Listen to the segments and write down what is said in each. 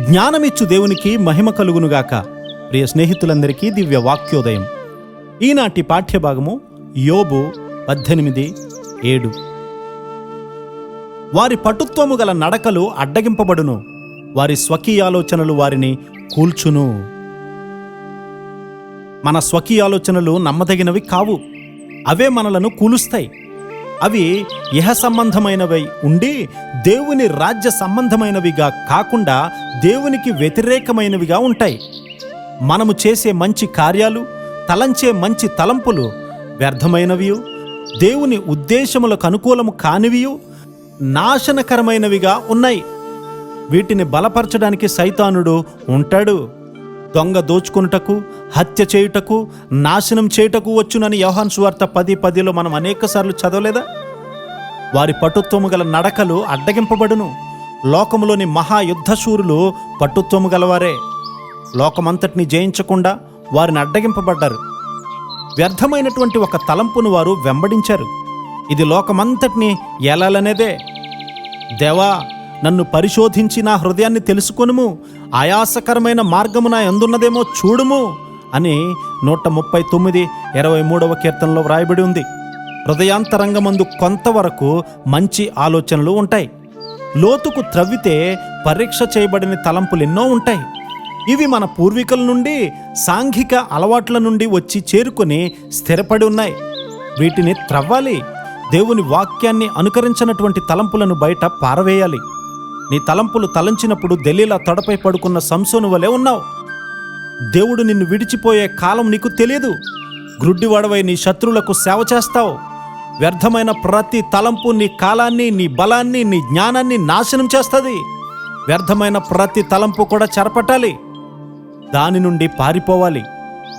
జ్ఞానమిచ్చు దేవునికి మహిమ కలుగునుగాక. ప్రియ స్నేహితులందరికీ దివ్య వాక్యోదయం. ఈనాటి పాఠ్యభాగము యోబు 18:7. వారి పటుత్వము గల నడకలు అడ్డగింపబడును, వారి స్వకీయాలోచనలు వారిని కూల్చును. మన స్వకీయాలోచనలు నమ్మదగినవి కావు, అవే మనలను కూలుస్తాయి. అవి ఇహ సంబంధమైనవై ఉండి దేవుని రాజ్య సంబంధమైనవిగా కాకుండా దేవునికి వ్యతిరేకమైనవిగా ఉంటాయి. మనము చేసే మంచి కార్యాలు, తలంచే మంచి తలంపులు వ్యర్థమైనవి, దేవుని ఉద్దేశములకు అనుకూలము కానివియు, నాశనకరమైనవిగా ఉన్నాయి. వీటిని బలపరచడానికి సైతానుడు ఉంటాడు. దొంగ దోచుకొనుటకు, హత్య చేయుటకు, నాశనం చేయుటకు వచ్చునని యోహాను సువార్త 10:10 మనం అనేకసార్లు చదవలేదా? వారి పటుత్వము గల నడకలు అడ్డగింపబడును. లోకములోని మహాయుద్ధశూరులు పటుత్వము గలవారే. లోకమంతటిని జయించకుండా వారిని అడ్డగింపబడ్డారు. వ్యర్థమైనటువంటి ఒక తలంపును వారు వెంబడించారు. ఇది లోకమంతటిని ఏలాలనేదే. దేవా, నన్ను పరిశోధించి నా హృదయాన్ని తెలుసుకొనుము, ఆయాసకరమైన మార్గము నా యందున్నదేమో చూడుము అని 139:23 కీర్తనలో వ్రాయబడి ఉంది. హృదయాంతరంగమందు కొంతవరకు మంచి ఆలోచనలు ఉంటాయి. లోతుకు త్రవ్వితే పరీక్ష చేయబడిన తలంపులు ఎన్నో ఉంటాయి. ఇవి మన పూర్వీకుల నుండి, సాంఘిక అలవాట్ల నుండి వచ్చి చేరుకొని స్థిరపడి ఉన్నాయి. వీటిని త్రవ్వాలి. దేవుని వాక్యాన్ని అనుకరించినటువంటి తలంపులను బయట పారవేయాలి. నీ తలంపులు తలంచినప్పుడు దెలీలా తొడపై పడుకున్న సంసోను వలె ఉన్నావు. దేవుడు నిన్ను విడిచిపోయే కాలం నీకు తెలియదు. గ్రుడ్డివాడవై నీ శత్రువులకు సేవ చేస్తావు. వ్యర్థమైన ప్రతి తలంపు నీ కాలాన్ని, నీ బలాన్ని, నీ జ్ఞానాన్ని నాశనం చేస్తుంది. వ్యర్థమైన ప్రతి తలంపు కూడా చెరపట్టాలి. దాని నుండి పారిపోవాలి.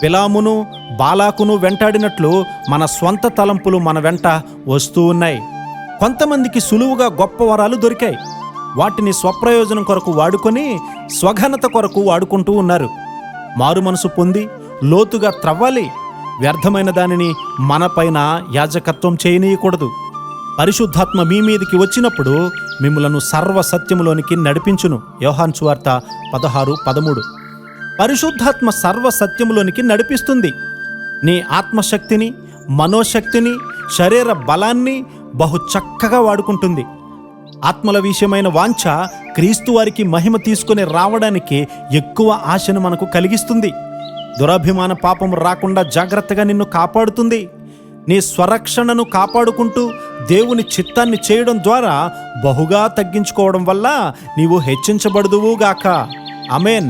బిలామును, బాలాకును వెంటాడినట్లు మన స్వంత తలంపులు మన వెంట వస్తూ ఉన్నాయి. కొంతమందికి సులువుగా గొప్ప వరాలు దొరికాయి. వాటిని స్వప్రయోజనం కొరకు వాడుకొని స్వఘనత కొరకు వాడుకుంటూ ఉన్నారు. మారు మనసు పొంది లోతుగా త్రవ్వాలి. వ్యర్థమైన దానిని మనపైన యాజకత్వం చేయనీయకూడదు. పరిశుద్ధాత్మ మీ మీదికి వచ్చినప్పుడు మిమ్ములను సర్వ సత్యములోనికి నడిపించును. యోహాను సువార్త 16:13. పరిశుద్ధాత్మ సర్వ సత్యములోనికి నడిపిస్తుంది. నీ ఆత్మశక్తిని, మనోశక్తిని, శరీర బలాన్ని బహు చక్కగా వాడుకుంటుంది. ఆత్మల విషయమైన వాంఛ క్రీస్తు వారికి మహిమ తీసుకుని రావడానికి ఎక్కువ ఆశను మనకు కలిగిస్తుంది. దురభిమాన పాపం రాకుండా జాగ్రత్తగా నిన్ను కాపాడుతుంది. నీ స్వరక్షణను కాపాడుకుంటూ దేవుని చిత్తాన్ని చేయడం ద్వారా బహుగా తగ్గించుకోవడం వల్ల నీవు హెచ్చించబడుదువుగాక. ఆమేన్.